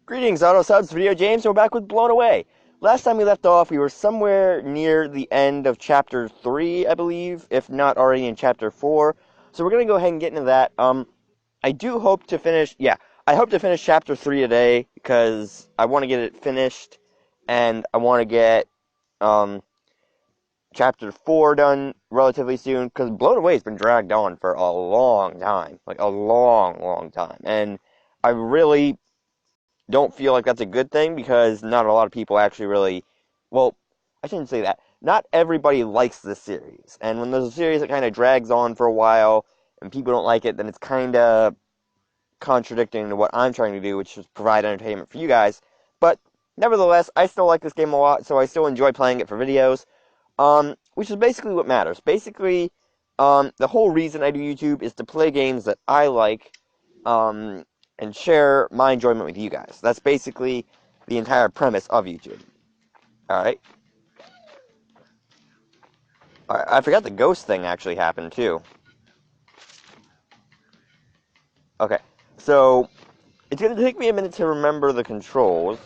Greetings, Auto Subs, VideoJames, and we're back with Blown Away. Last time we left off, we were somewhere near the end of Chapter 3, I believe, if not already in Chapter 4. So we're going to go ahead and get into that. I do hope to finish, I hope to finish Chapter 3 today, because I want to get it finished, and I want to get, Chapter 4 done relatively soon, because Blown Away has been dragged on for a long time. Like, a long, long time. And I really don't feel like that's a good thing because not a lot of people actually really, well, I shouldn't say that. Not everybody likes this series. And when there's a series that kind of drags on for a while and people don't like it, then it's kind of contradicting to what I'm trying to do, which is provide entertainment for you guys. But nevertheless, I still like this game a lot, so I still enjoy playing it for videos, which is basically what matters. Basically, the whole reason I do YouTube is to play games that I like, and share my enjoyment with you guys. That's basically the entire premise of YouTube. Alright? Alright, I forgot the ghost thing actually happened, too. Okay, so it's going to take me a minute to remember the controls,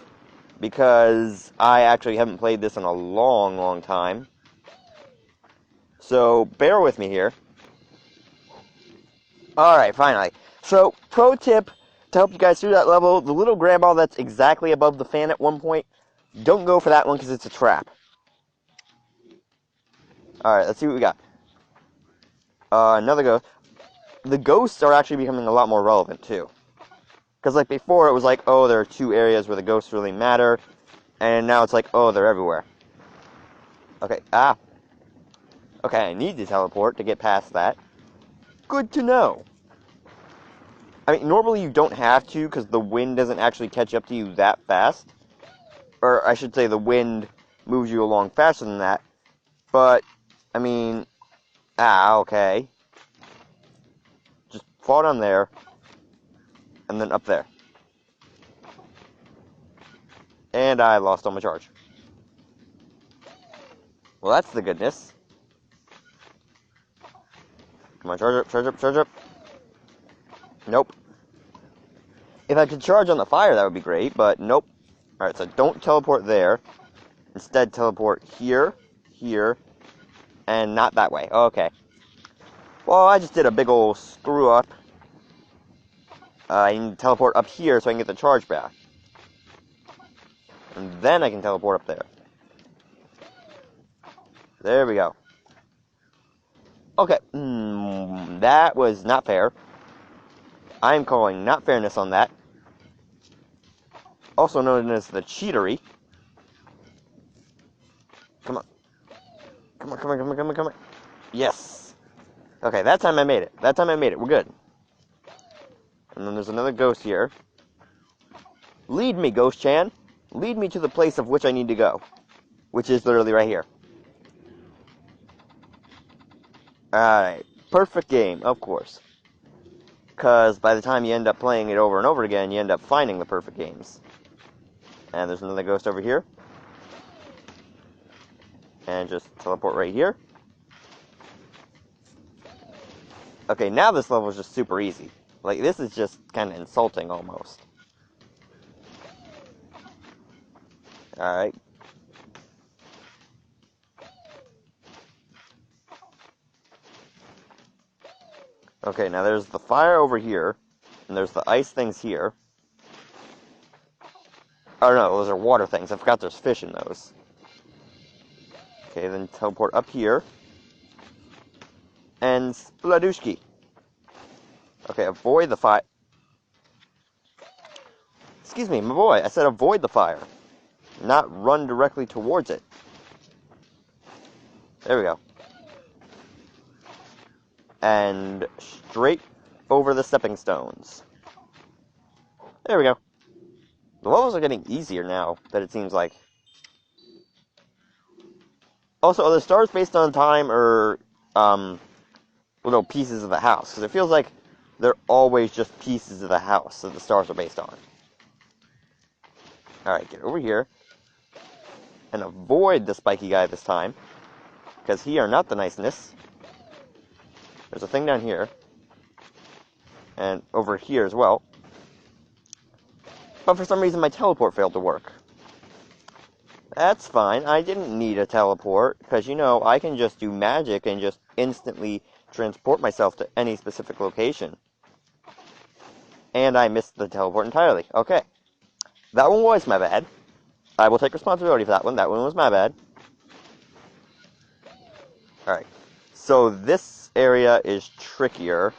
because I actually haven't played this in a long, long time. So, bear with me here. Alright, finally. So, pro tip to help you guys through that level, the little grab ball that's exactly above the fan at one point, don't go for that one because it's a trap. Alright, let's see what we got. Another ghost. The ghosts are actually becoming a lot more relevant, too. Because, like, before it was like, oh, there are two areas where the ghosts really matter. And now it's like, oh, they're everywhere. Okay, Okay, I need to teleport to get past that. Good to know. I mean, normally you don't have to, because the wind doesn't actually catch up to you that fast. Or, I should say, the wind moves you along faster than that. But, I mean, okay. Just fall down there, and then up there. And I lost all my charge. Well, that's the goodness. Come on, charge up, charge up, charge up. Nope. If I could charge on the fire, that would be great, but nope. Alright, so don't teleport there. Instead, teleport here, here, and not that way. Okay. Well, I just did a big old screw up. I need to teleport up here so I can get the charge back. And then I can teleport up there. There we go. Okay, that was not fair. I'm calling not fairness on that. Also known as the cheatery. Come on. Come on, come on, come on, come on, come on. Yes. Okay, that time I made it. That time I made it. We're good. And then there's another ghost here. Lead me, Ghost Chan. Lead me to the place of which I need to go. Which is literally right here. Alright. Perfect game, of course. Because by the time you end up playing it over and over again, you end up finding the perfect games. And there's another ghost over here. And just teleport right here. Okay, now this level is just super easy. Like, this is just kind of insulting, almost. Alright. Okay, now there's the fire over here, and there's the ice things here. Oh no, those are water things. I forgot there's fish in those. Okay, then teleport up here. And Spladushki. Okay, avoid the fire. Excuse me, my boy, I said avoid the fire. Not run directly towards it. There we go. And straight over the stepping stones. There we go. The levels are getting easier now, that it seems like. Also, are the stars based on time or, little pieces of the house? Because it feels like they're always just pieces of the house that the stars are based on. Alright, get over here. And avoid the spiky guy this time. Because he are not the niceness. There's a thing down here. And over here as well. But for some reason my teleport failed to work. That's fine. I didn't need a teleport, because, I can just do magic and just instantly transport myself to any specific location. And I missed the teleport entirely. Okay. That one was my bad. I will take responsibility for that one. That one was my bad. Alright. So this area is trickier.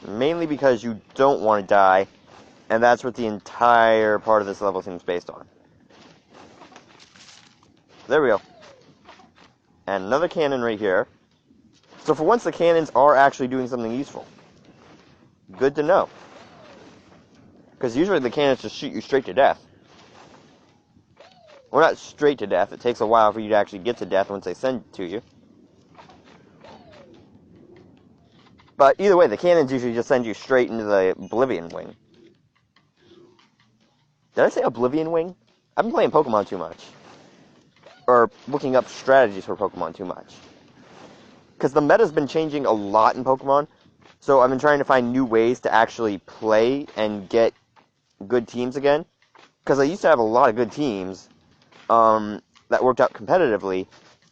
Mainly because you don't want to die. And that's what the entire part of this level seems based on. There we go. And another cannon right here. So for once, the cannons are actually doing something useful. Good to know. Because usually the cannons just shoot you straight to death. Well, not straight to death. It takes a while for you to actually get to death once they send it to you. But either way, the cannons usually just send you straight into the Oblivion Wing. Did I say Oblivion Wing? I've been playing Pokemon too much. Or looking up strategies for Pokemon too much. Because the meta's been changing a lot in Pokemon. So I've been trying to find new ways to actually play and get good teams again. Because I used to have a lot of good teams that worked out competitively.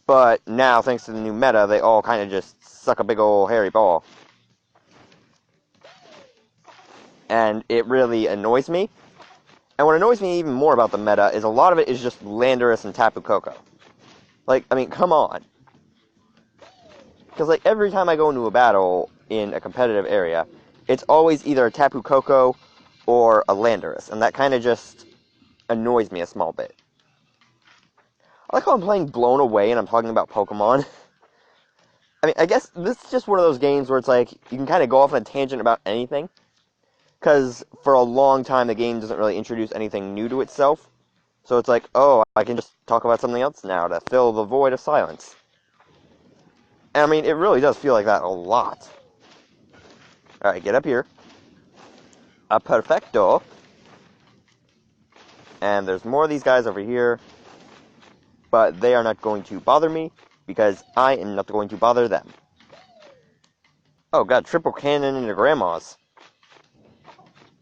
But now, thanks to the new meta, they all kind of just suck a big ol' hairy ball. And it really annoys me. And what annoys me even more about the meta is a lot of it is just Landorus and Tapu Koko. Like, I mean, come on. Because, like, every time I go into a battle in a competitive area, it's always either a Tapu Koko or a Landorus. And that kind of just annoys me a small bit. I like how I'm playing Blown Away and I'm talking about Pokemon. I mean, I guess this is just one of those games where it's like, you can kind of go off on a tangent about anything. Because for a long time, the game doesn't really introduce anything new to itself. So it's like, oh, I can just talk about something else now to fill the void of silence. And I mean, it really does feel like that a lot. Alright, get up here. A perfecto. And there's more of these guys over here. But they are not going to bother me, because I am not going to bother them. Oh god, triple cannon into grandma's.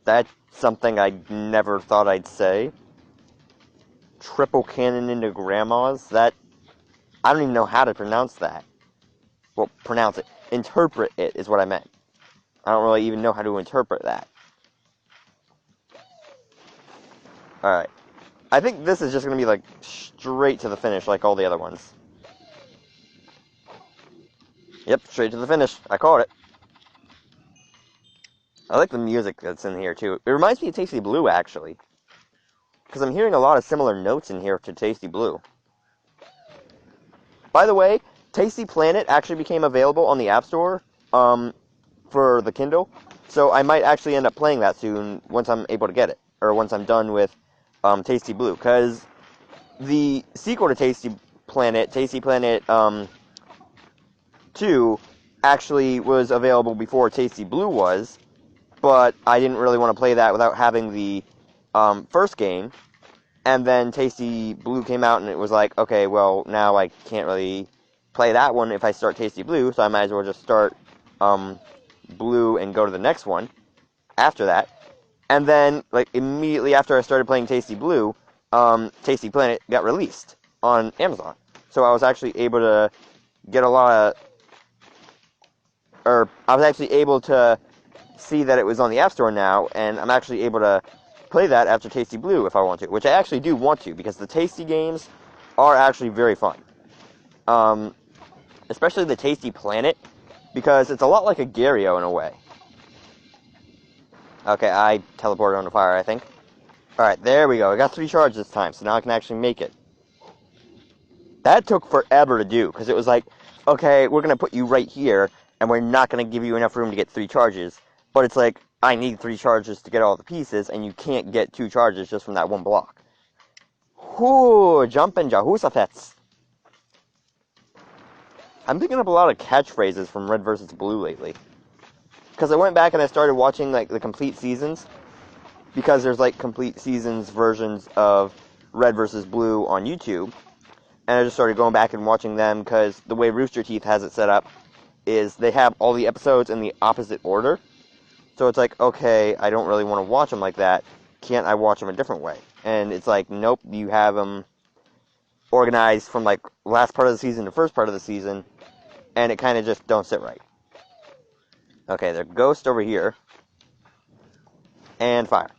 That's something I never thought I'd say. Triple cannon into grandma's? That... I don't even know how to pronounce that. Well, pronounce it. Interpret it is what I meant. I don't really even know how to interpret that. Alright. I think this is just going to be, like, straight to the finish, like all the other ones. Yep, straight to the finish. I caught it. I like the music that's in here, too. It reminds me of Tasty Blue, actually. Because I'm hearing a lot of similar notes in here to Tasty Blue. By the way, Tasty Planet actually became available on the App Store for the Kindle. So I might actually end up playing that soon once I'm able to get it. Or once I'm done with Tasty Blue. Because the sequel to Tasty Planet 2, actually was available before Tasty Blue was. But I didn't really want to play that without having the first game. And then Tasty Blue came out and it was like, okay, well, now I can't really play that one if I start Tasty Blue, so I might as well just start Blue and go to the next one after that. And then, like, immediately after I started playing Tasty Blue, Tasty Planet got released on Amazon. So I was actually able to get a lot of... Or, I was actually able to see that it was on the App Store now, and I'm actually able to play that after Tasty Blue if I want to, which I actually do want to, because the Tasty games are actually very fun. Especially the Tasty Planet, because it's a lot like a Gario in a way. Okay, I teleported on the fire, I think. Alright, there we go. I got 3 charges this time, so now I can actually make it. That took forever to do, because it was like, okay, we're going to put you right here, and we're not going to give you enough room to get 3 charges. But it's like, I need 3 charges to get all the pieces, and you can't get 2 charges just from that one block. Whoo, jumpin' Jahusafets. I'm picking up a lot of catchphrases from Red vs. Blue lately. Because I went back and I started watching, like, the complete seasons. Because there's, like, complete seasons versions of Red vs. Blue on YouTube. And I just started going back and watching them, because the way Rooster Teeth has it set up is they have all the episodes in the opposite order. So it's like, okay, I don't really want to watch them like that. Can't I watch them a different way? And it's like, nope, you have them organized from like last part of the season to first part of the season, and it kind of just don't sit right. Okay, there's Ghost over here. And Fire.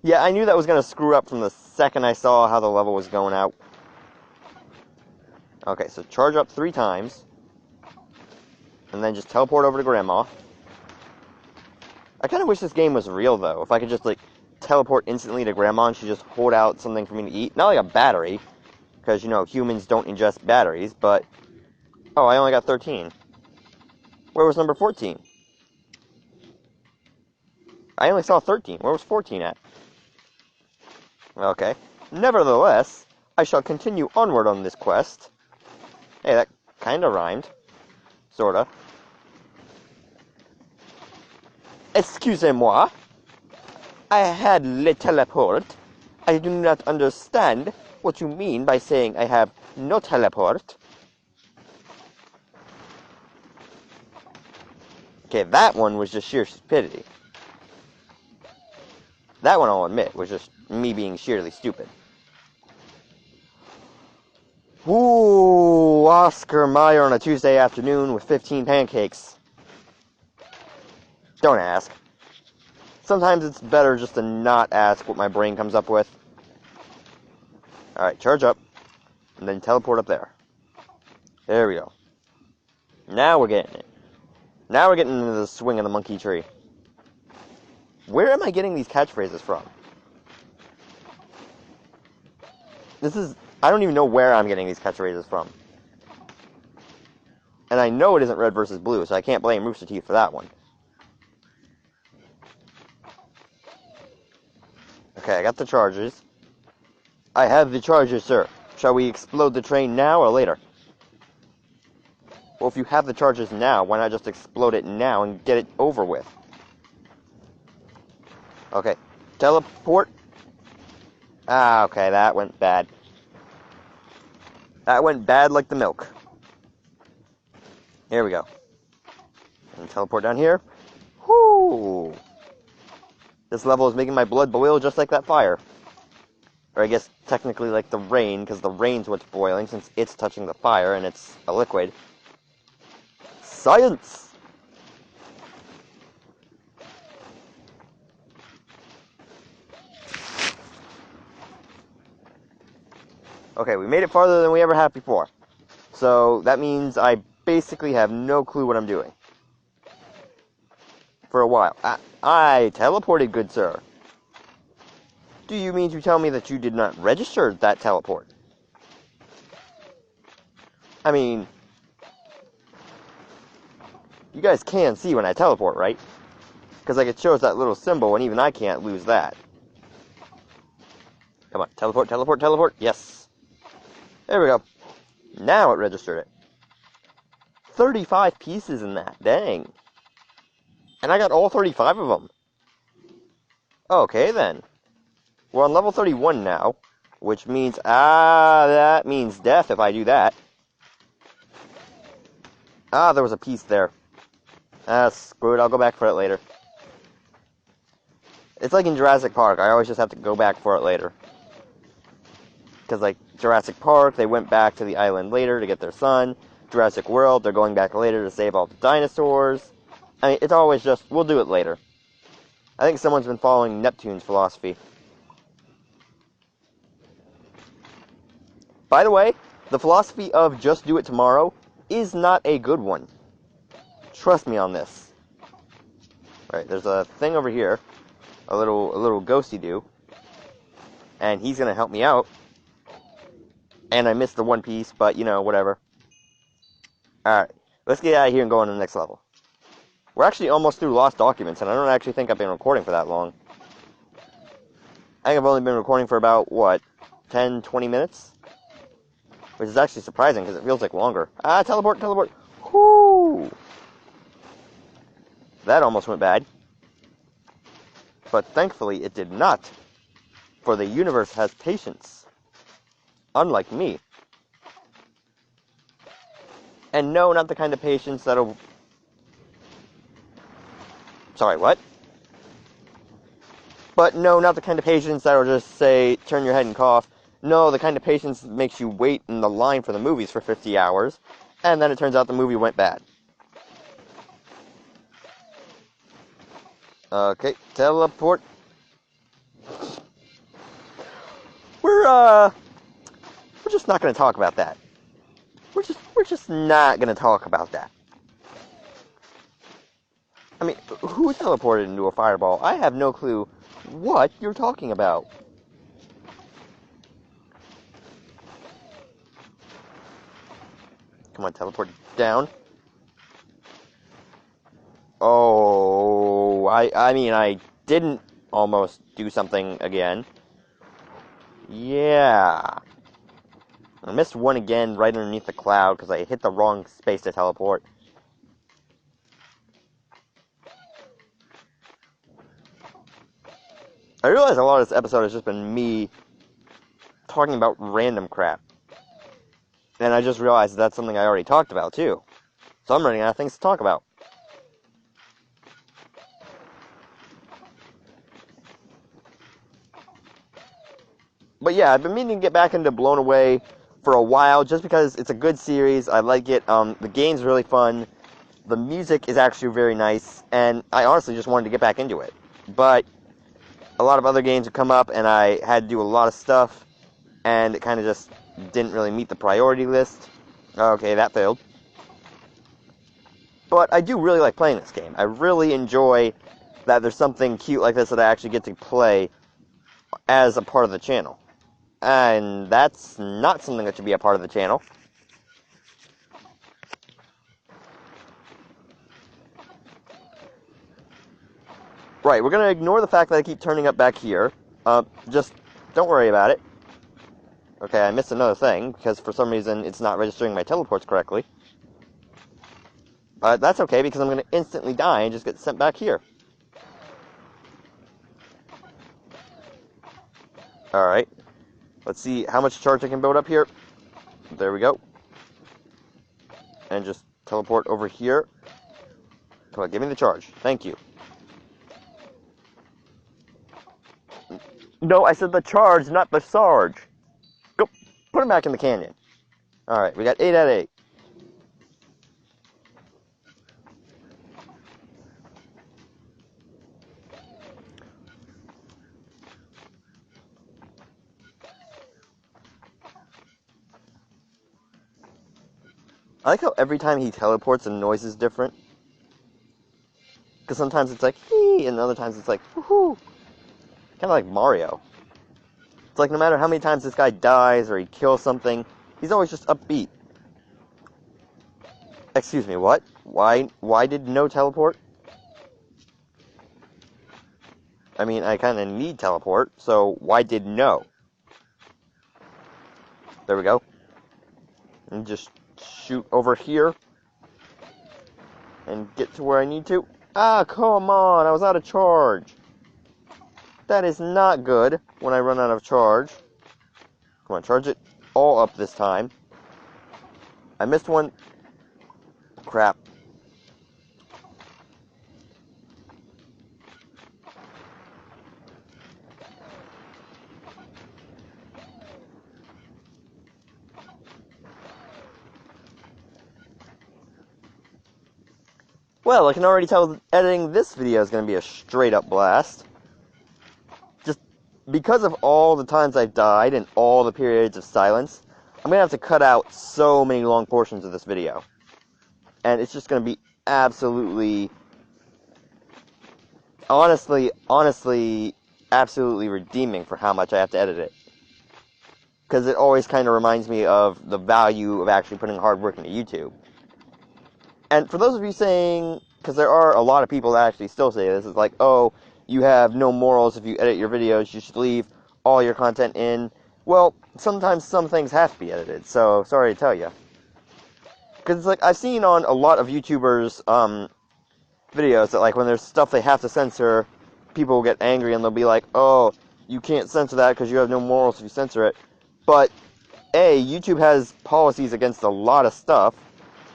Yeah, I knew that was going to screw up from the second I saw how the level was going out. Okay, so charge up 3 times. And then just teleport over to Grandma. I kind of wish this game was real, though. If I could just, like, teleport instantly to Grandma and she just hold out something for me to eat. Not like a battery, because, you know, humans don't ingest batteries, but... Oh, I only got 13. Where was number 14? I only saw 13. Where was 14 at? Okay. Nevertheless, I shall continue onward on this quest. Hey, that kinda rhymed. Sorta. Excusez-moi. I had le teleport. I do not understand what you mean by saying I have no teleport. Okay, that one was just sheer stupidity. That one, I'll admit, was just me being sheerly stupid. Ooh, Oscar Mayer on a Tuesday afternoon with 15 pancakes. Don't ask. Sometimes it's better just to not ask what my brain comes up with. Alright, charge up. And then teleport up there. There we go. Now we're getting it. Now we're getting into the swing of the monkey tree. Where am I getting these catchphrases from? I don't even know where I'm getting these catchphrases from. And I know it isn't red versus blue, so I can't blame Rooster Teeth for that one. Okay, I got the charges. I have the charges, sir. Shall we explode the train now or later? Well, if you have the charges now, why not just explode it now and get it over with? Okay, teleport. Ah, okay, that went bad. That went bad like the milk. Here we go. And teleport down here. Whoo! This level is making my blood boil just like that fire. Or I guess technically like the rain, because the rain's what's boiling since it's touching the fire and it's a liquid. Science! Okay, we made it farther than we ever have before. So that means I basically have no clue what I'm doing. For a while. I teleported, good sir. Do you mean to tell me that you did not register that teleport? I mean, you guys can see when I teleport, right? Because like it shows that little symbol, and even I can't lose that. Come on, teleport, teleport, teleport. Yes. There we go. Now it registered it. 35 pieces in that. Dang. And I got all 35 of them. Okay, then. We're on level 31 now, which means, that means death if I do that. There was a piece there. Screw it, I'll go back for it later. It's like in Jurassic Park, I always just have to go back for it later. Because, like, Jurassic Park, they went back to the island later to get their son. Jurassic World, they're going back later to save all the dinosaurs. I mean, it's always just, we'll do it later. I think someone's been following Neptune's philosophy. By the way, the philosophy of just do it tomorrow is not a good one. Trust me on this. Alright, there's a thing over here. A little ghosty do. And he's gonna help me out. And I missed the one piece, but you know, whatever. Alright, let's get out of here and go on to the next level. We're actually almost through Lost Documents, and I don't actually think I've been recording for that long. I think I've only been recording for about, what, 10, 20 minutes? Which is actually surprising, because it feels like longer. Teleport, teleport. Whoo! That almost went bad. But thankfully, it did not. For the universe has patience. Unlike me. And no, not the kind of patience that'll... Sorry, what? But no, not the kind of patience that'll just say, turn your head and cough. No, the kind of patience that makes you wait in the line for the movies for 50 hours, and then it turns out the movie went bad. Okay, teleport. We're just not gonna talk about that. We're just not gonna talk about that. I mean, who teleported into a fireball? I have no clue what you're talking about. Come on, teleport down. Oh, I mean, I didn't almost do something again. Yeah. I missed one again right underneath the cloud because I hit the wrong space to teleport. I realize a lot of this episode has just been me talking about random crap. And I just realized that's something I already talked about, too. So I'm running out of things to talk about. But yeah, I've been meaning to get back into Blown Away for a while, just because it's a good series. I like it. The game's really fun. The music is actually very nice. And I honestly just wanted to get back into it. But a lot of other games have come up, and I had to do a lot of stuff. And it kind of just didn't really meet the priority list. Okay, that failed. But I do really like playing this game. I really enjoy that there's something cute like this that I actually get to play as a part of the channel. And that's not something that should be a part of the channel. Right, we're going to ignore the fact that I keep turning up back here. Just don't worry about it. Okay, I missed another thing, because for some reason it's not registering my teleports correctly. But that's okay, because I'm going to instantly die and just get sent back here. Alright. Let's see how much charge I can build up here. There we go. And just teleport over here. Come on, give me the charge. Thank you. No, I said the charge, not the sarge. Go, put him back in the canyon. Alright, we got 8 out of 8. I like how every time he teleports, the noise is different. Because sometimes it's like, hee, and other times it's like, woohoo. Kind of like Mario. It's like no matter how many times this guy dies or he kills something, he's always just upbeat. Excuse me, what? Why did no teleport? I mean, I kind of need teleport, so why did no? There we go. And just shoot over here. And get to where I need to. Ah, come on, I was out of charge. That is not good when I run out of charge. Come on, charge it all up this time. I missed one. Crap. Well, I can already tell editing this video is going to be a straight-up blast. Just because of all the times I've died and all the periods of silence, I'm going to have to cut out so many long portions of this video. And it's just going to be absolutely, honestly, absolutely redeeming for how much I have to edit it. Because it always kind of reminds me of the value of actually putting hard work into YouTube. And for those of you saying, because there are a lot of people that actually still say this, it's like, oh, you have no morals if you edit your videos, you should leave all your content in. Well, sometimes some things have to be edited, so sorry to tell you. Because it's like, I've seen on a lot of YouTubers' videos that like when there's stuff they have to censor, people will get angry and they'll be like, oh, you can't censor that because you have no morals if you censor it. But, A, YouTube has policies against a lot of stuff,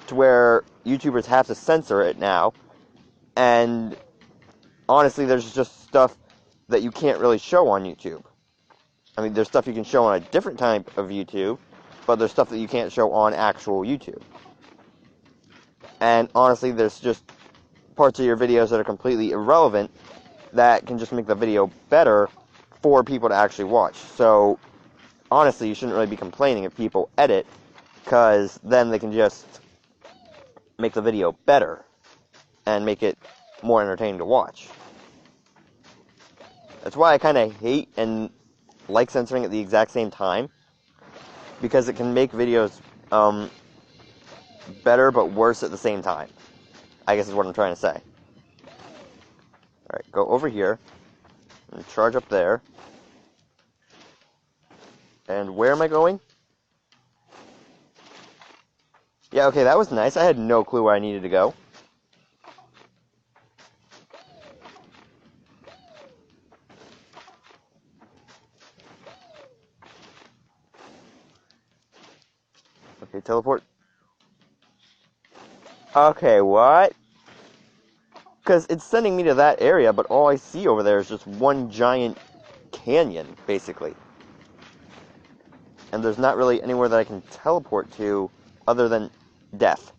to where YouTubers have to censor it now, and honestly, there's just stuff that you can't really show on YouTube. I mean, there's stuff you can show on a different type of YouTube, but there's stuff that you can't show on actual YouTube. And honestly, there's just parts of your videos that are completely irrelevant that can just make the video better for people to actually watch. So, honestly, you shouldn't really be complaining if people edit, because then they can just make the video better and make it more entertaining to watch. That's why I kind of hate and like censoring at the exact same time, because it can make videos better but worse at the same time, I guess is what I'm trying to say. Alright, go over here and charge up there. And where am I going? Yeah, okay, that was nice. I had no clue where I needed to go. Okay, teleport. Okay, what? Because it's sending me to that area, but all I see over there is just one giant canyon, basically. And there's not really anywhere that I can teleport to other than death.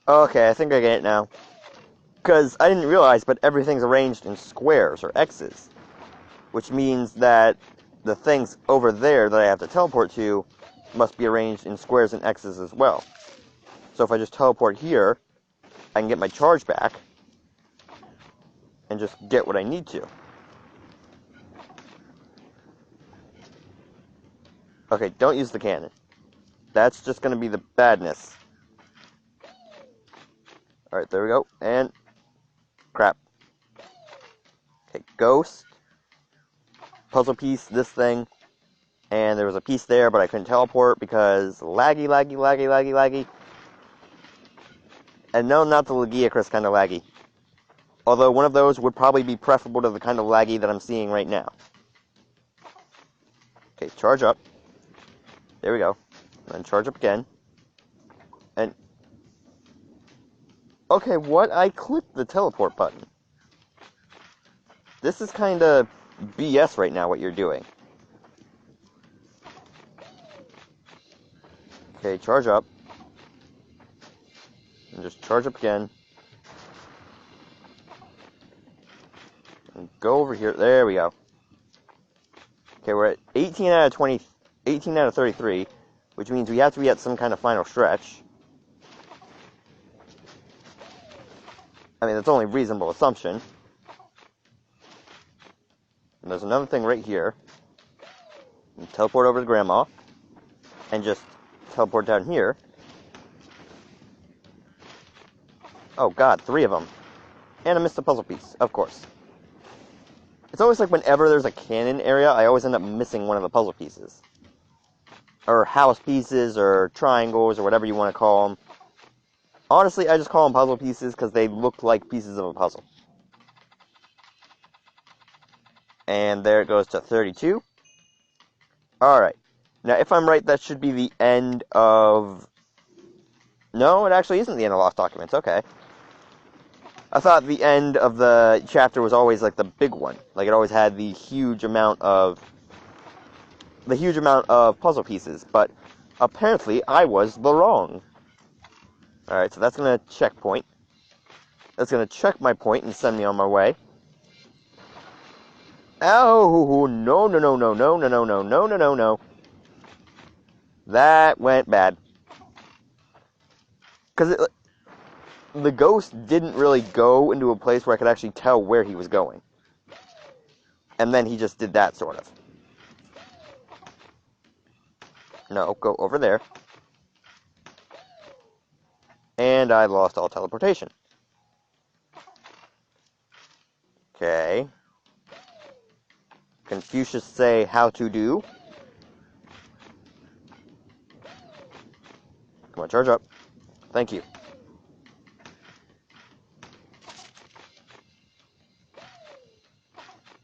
Okay, I think I get it now. Because I didn't realize, but everything's arranged in squares, or X's. Which means that the things over there that I have to teleport to must be arranged in squares and X's as well. So if I just teleport here, I can get my charge back, and just get what I need to. Okay, don't use the cannon. That's just going to be the badness. Alright, there we go. And crap. Okay, ghost. Puzzle piece, this thing. And there was a piece there, but I couldn't teleport because laggy, laggy, laggy, laggy, laggy. And no, not the Lagiacrus kind of laggy. Although one of those would probably be preferable to the kind of laggy that I'm seeing right now. Okay, charge up. There we go. And then charge up again. And okay, what? I clicked the teleport button. This is kind of BS right now, what you're doing. Okay, charge up. And just charge up again. And go over here. There we go. Okay, we're at 18 out of 20, 18 out of 33, which means we have to be at some kind of final stretch. I mean, that's only a reasonable assumption. And there's another thing right here. And teleport over to Grandma. And just teleport down here. Oh god, 3 of them. And I missed a puzzle piece, of course. It's always like whenever there's a cannon area, I always end up missing one of the puzzle pieces. Or house pieces, or triangles, or whatever you want to call them. Honestly, I just call them puzzle pieces because they look like pieces of a puzzle. And there it goes to 32. Alright. Now, if I'm right, that should be the end of... No, it actually isn't the end of Lost Documents. Okay. I thought the end of the chapter was always like the big one. Like it always had the huge amount of puzzle pieces, but apparently I was the wrong. Alright, so that's going to checkpoint. That's going to check my point and send me on my way. Oh, no, no, no, no, no, no, no, no, no, no, no, no. That went bad. Because the ghost didn't really go into a place where I could actually tell where he was going. And then he just did that, sort of. No, go over there. And I lost all teleportation. Okay. Confucius say how to do. Come on, charge up. Thank you.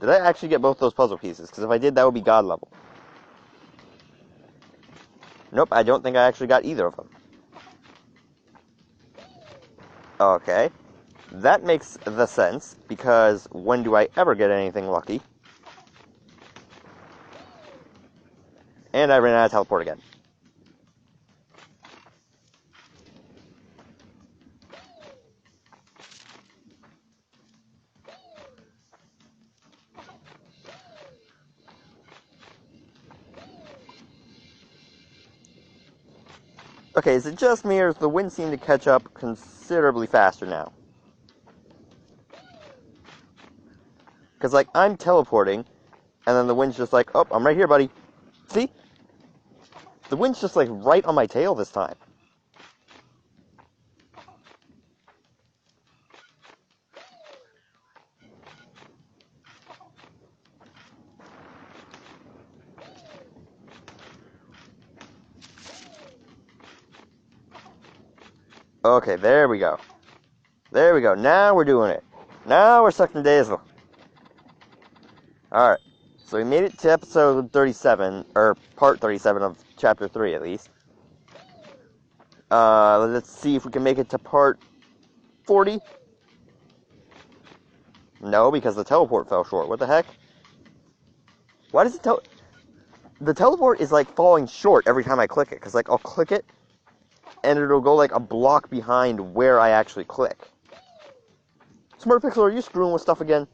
Did I actually get both those puzzle pieces? Because if I did, that would be God level. Nope, I don't think I actually got either of them. Okay. That makes the sense, because when do I ever get anything lucky? And I ran out of teleport again. Okay, is it just me, or does the wind seem to catch up considerably faster now? Because, like, I'm teleporting, and then the wind's just like, oh, I'm right here, buddy. See? The wind's just, like, right on my tail this time. Okay, there we go. There we go. Now we're doing it. Now we're sucking Daisel. Alright. So we made it to episode 37, or part 37 of chapter 3 at least. Let's see if we can make it to part 40. No, because the teleport fell short. What the heck? Why does it the teleport is like falling short every time I click it. Because like I'll click it, and it'll go like a block behind where I actually click. Smart Pixel, are you screwing with stuff again?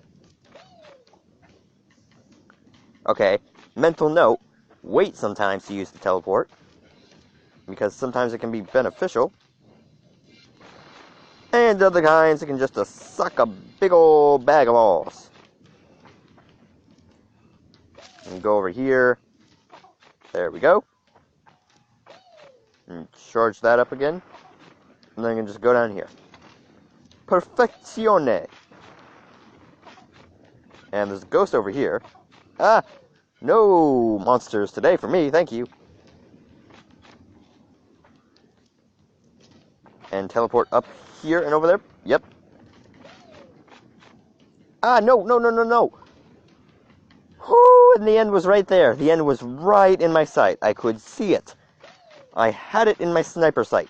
Okay, mental note, wait sometimes to use the teleport, because sometimes it can be beneficial. And other times it can just suck a big old bag of balls. And go over here. There we go. And charge that up again. And then I can just go down here. Perfectione. And there's a ghost over here. Ah! No monsters today for me, thank you. And teleport up here and over there. Yep. Ah, no. Whoo, and the end was right there. The end was right in my sight. I could see it. I had it in my sniper sight.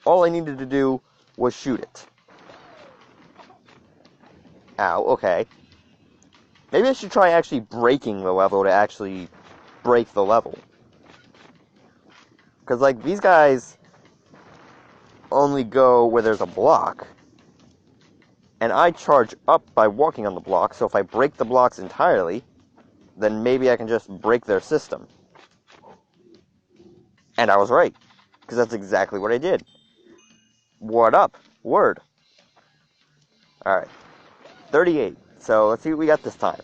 All I needed to do was shoot it. Ow, okay. Maybe I should try actually breaking the level to actually break the level. Because, like, these guys only go where there's a block. And I charge up by walking on the block, so if I break the blocks entirely, then maybe I can just break their system. And I was right. Because that's exactly what I did. What up? Word. Alright. 38. So, let's see what we got this time.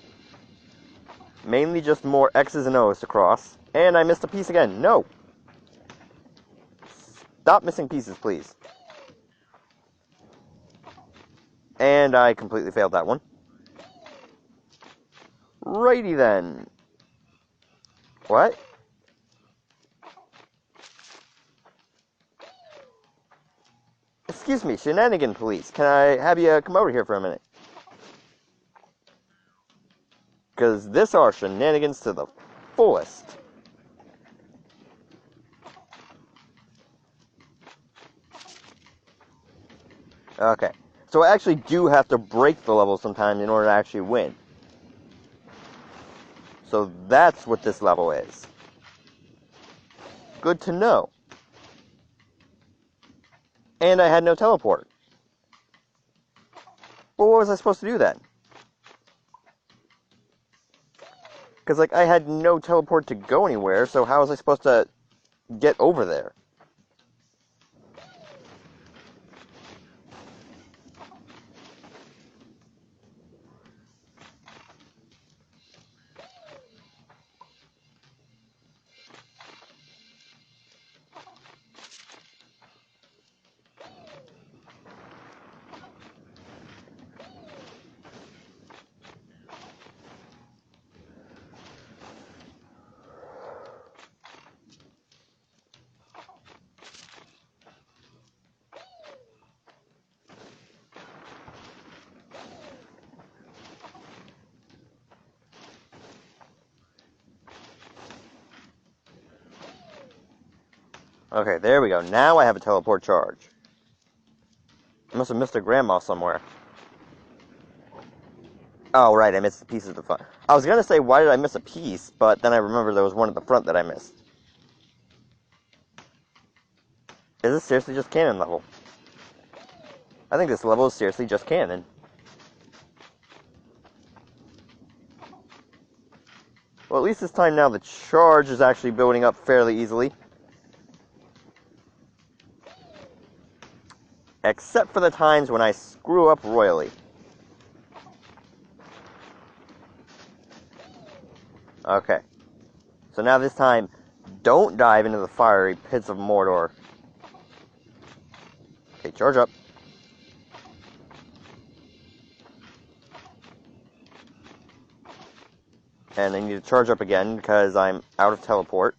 Mainly just more X's and O's to cross. And I missed a piece again. No! Stop missing pieces, please. And I completely failed that one. Righty then. What? Excuse me, shenanigan police. Can I have you come over here for a minute? Because this are shenanigans to the fullest. Okay. So I actually do have to break the level sometimes in order to actually win. So that's what this level is. Good to know. And I had no teleport. Well, what was I supposed to do then? Because, like, I had no teleport to go anywhere, so how was I supposed to get over there? Okay, there we go. Now I have a teleport charge. I must have missed a grandma somewhere. Oh, right, I missed a piece of the fun. I was gonna say, why did I miss a piece? But then I remember there was one at the front that I missed. Is this seriously just canon level? I think this level is seriously just canon. Well, at least this time now the charge is actually building up fairly easily. Except for the times when I screw up royally. Okay. So now this time, don't dive into the fiery pits of Mordor. Okay, charge up. And I need to charge up again because I'm out of teleport.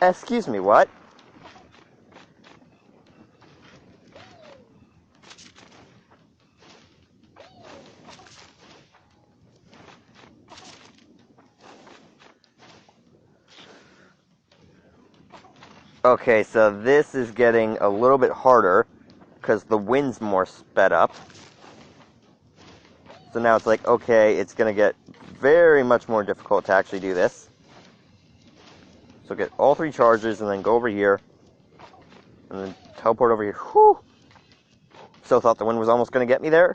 Excuse me, what? Okay, so this is getting a little bit harder because the wind's more sped up. So now it's like, okay, it's going to get very much more difficult to actually do this. So get all 3 charges and then go over here. And then teleport over here. Whew! So thought the wind was almost going to get me there.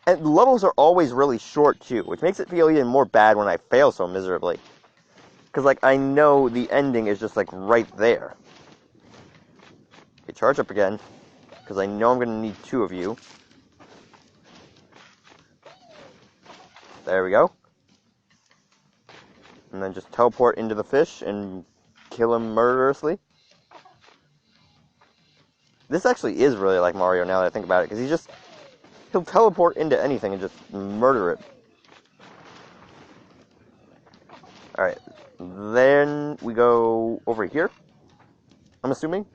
And levels are always really short too, which makes it feel even more bad when I fail so miserably. Because, like, I know the ending is just, like, right there. Okay, charge up again. Because I know I'm going to need 2 of you. There we go. And then just teleport into the fish and kill him murderously. This actually is really like Mario now that I think about it. Because he'll teleport into anything and just murder it. Alright. Then we go over here, I'm assuming,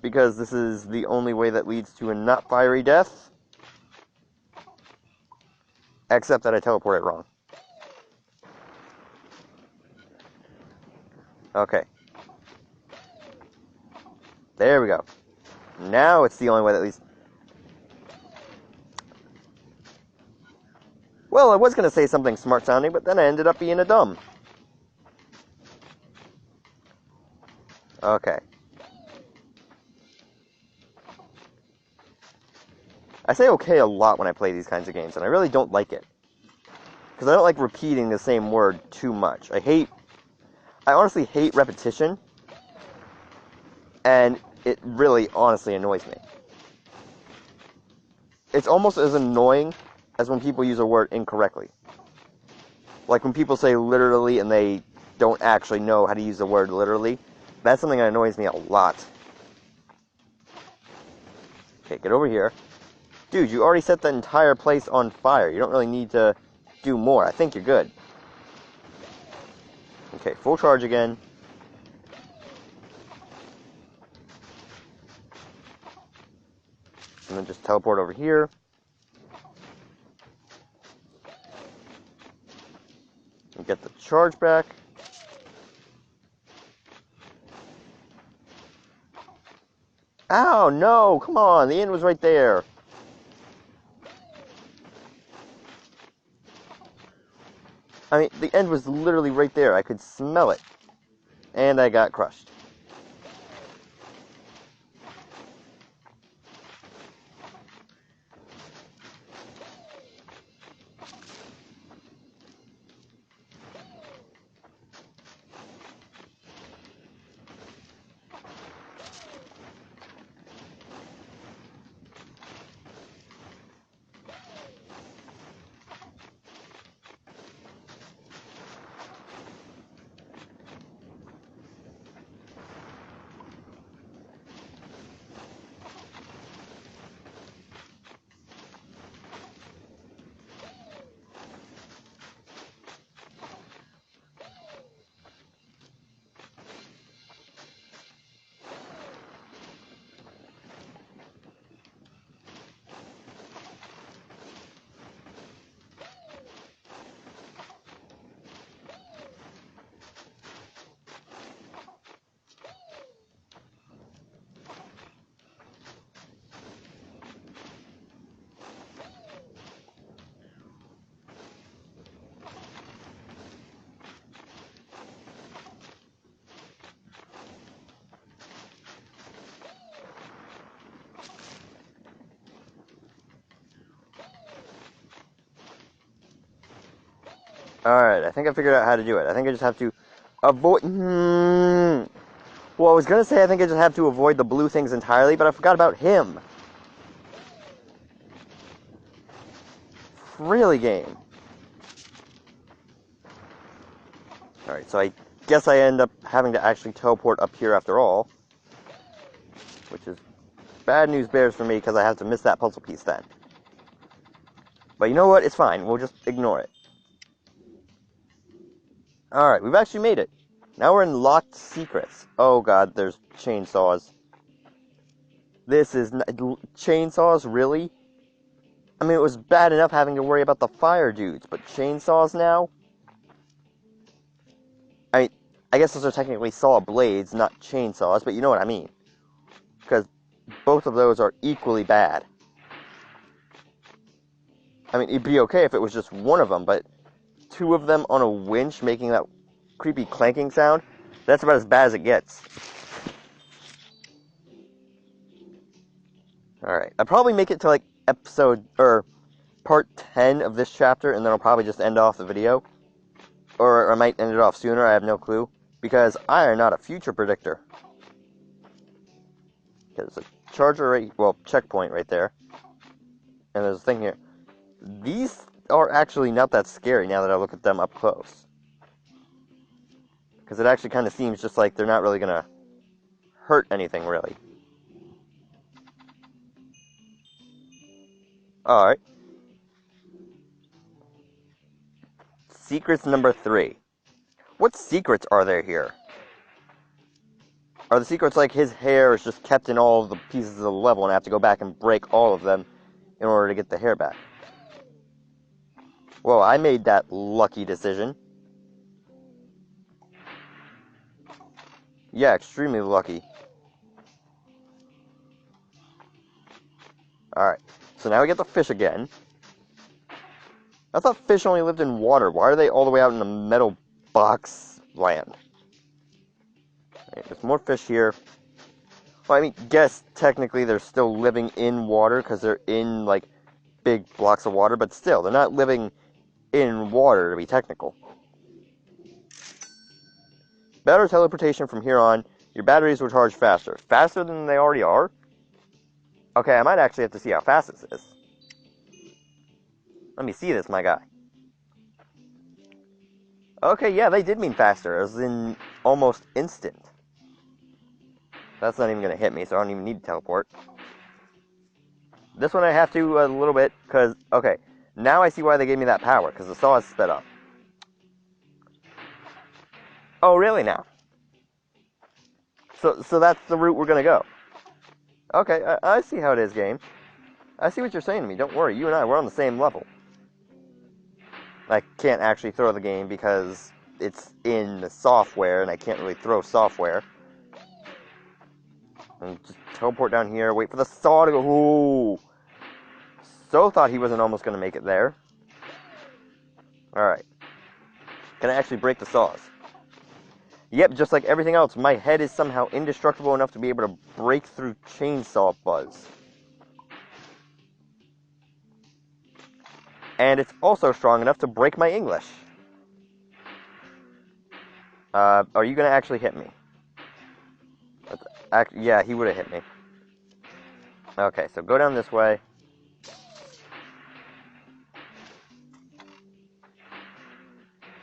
because this is the only way that leads to a not fiery death, except that I teleported wrong. Okay. There we go. Now it's the only way that leads... Well, I was going to say something smart sounding, but then I ended up being a dumb. Okay. I say okay a lot when I play these kinds of games, and I really don't like it. Because I don't like repeating the same word too much. I honestly hate repetition, and it really honestly annoys me. It's almost as annoying as when people use a word incorrectly. Like when people say literally and they don't actually know how to use the word literally. That's something that annoys me a lot. Okay, get over here. Dude, you already set the entire place on fire. You don't really need to do more. I think you're good. Okay, full charge again. And then just teleport over here. And get the charge back. Ow, no, come on, the end was right there. I mean, the end was literally right there. I could smell it. And I got crushed. Alright, I think I figured out how to do it. I think I just have to avoid... Well, I was gonna say I think I just have to avoid the blue things entirely, but I forgot about him. Really, game. Alright, so I guess I end up having to actually teleport up here after all. Which is bad news bears for me, because I have to miss that puzzle piece then. But you know what? It's fine. We'll just ignore it. Alright, we've actually made it. Now we're in locked secrets. Oh god, there's chainsaws. This is... Chainsaws? Really? I mean, it was bad enough having to worry about the fire dudes, but chainsaws now? I mean, I guess those are technically saw blades, not chainsaws, but you know what I mean. Because both of those are equally bad. I mean, it'd be okay if it was just one of them, but two of them on a winch making that creepy clanking sound, that's about as bad as it gets. Alright, I'll probably make it to, like, part 10 of this chapter, and then I'll probably just end off the video. Or I might end it off sooner, I have no clue. Because I am not a future predictor. There's a checkpoint right there. And there's a thing here. These are actually not that scary now that I look at them up close. Because it actually kind of seems just like they're not really going to hurt anything, really. Alright. Secrets number 3. What secrets are there here? Are the secrets like his hair is just kept in all of the pieces of the level and I have to go back and break all of them in order to get the hair back? Whoa, I made that lucky decision. Yeah, extremely lucky. Alright, so now we get the fish again. I thought fish only lived in water. Why are they all the way out in the metal box land? Right, there's more fish here. Well, I mean, guess technically they're still living in water because they're in, like, big blocks of water, but still, they're not living in water to be technical. Better teleportation from here on. Your batteries will charge faster. Faster than they already are? Okay, I might actually have to see how fast this is. Let me see this, my guy. Okay, yeah, they did mean faster, as in almost instant. That's not even going to hit me, so I don't even need to teleport. This one I have to a little bit, because, okay, now I see why they gave me that power, because the saw is sped up. Oh, really now? So that's the route we're going to go. Okay, I see how it is, game. I see what you're saying to me. Don't worry, you and I, we're on the same level. I can't actually throw the game because it's in the software, and I can't really throw software. And just teleport down here, wait for the saw to go. Ooh. So thought he wasn't almost going to make it there. Alright. Can I actually break the saws? Yep, just like everything else, my head is somehow indestructible enough to be able to break through chainsaw buzz. And it's also strong enough to break my English. Are you going to actually hit me? Yeah, he would have hit me. Okay, so go down this way.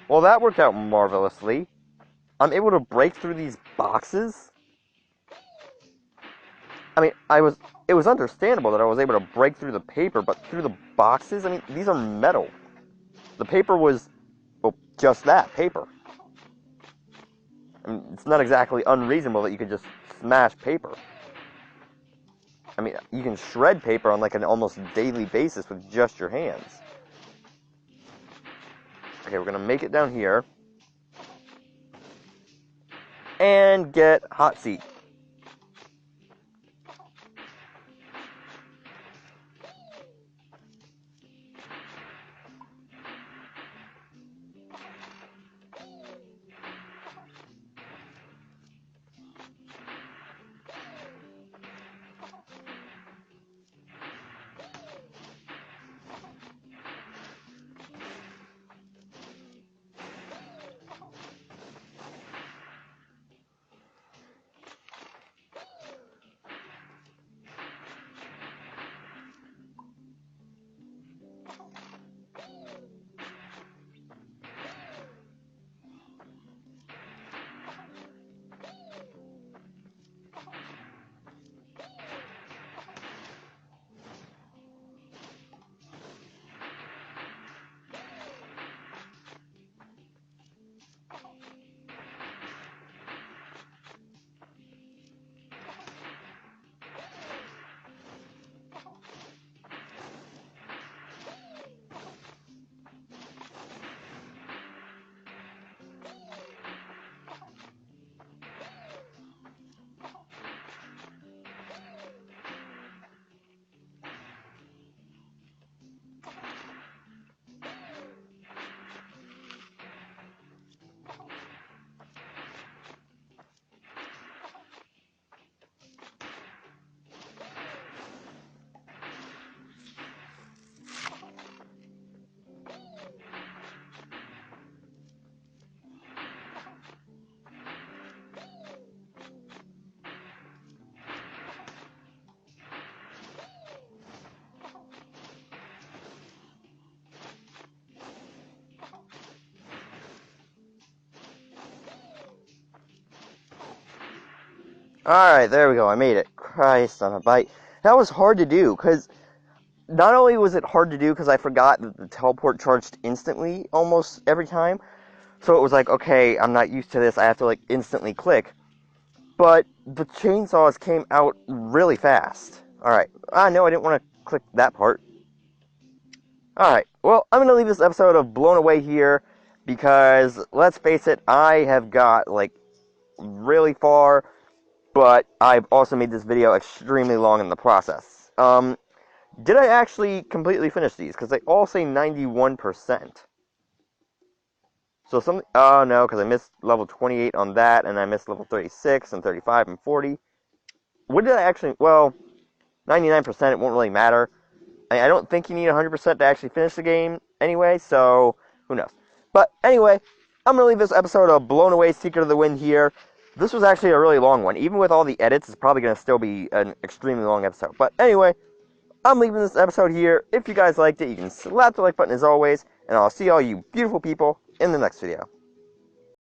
Well, that worked out marvelously. I'm able to break through these boxes? I mean, it was understandable that I was able to break through the paper, but through the boxes? I mean, these are metal. The paper was, well, just that, paper. I mean, it's not exactly unreasonable that you could just smash paper. I mean, you can shred paper on like an almost daily basis with just your hands. Okay, we're going to make it down here. And get hot seat. Alright, there we go. I made it. Christ on a bite. That was hard to do, because not only was it hard to do because I forgot that the teleport charged instantly almost every time, so it was like, okay, I'm not used to this, I have to, like, instantly click, but the chainsaws came out really fast. Alright. No, I didn't want to click that part. Alright, well, I'm going to leave this episode of Blown Away here, because, let's face it, I have got, like, really far, but I've also made this video extremely long in the process. Did I actually completely finish these? Because they all say 91%. So something... Oh, no, because I missed level 28 on that, and I missed level 36, and 35, and 40. What did I actually... Well, 99%, it won't really matter. I don't think you need 100% to actually finish the game anyway, so who knows. But anyway, I'm going to leave this episode of Blown Away Secret of the Wind here. This was actually a really long one. Even with all the edits, it's probably going to still be an extremely long episode. But anyway, I'm leaving this episode here. If you guys liked it, you can slap the like button as always, and I'll see all you beautiful people in the next video.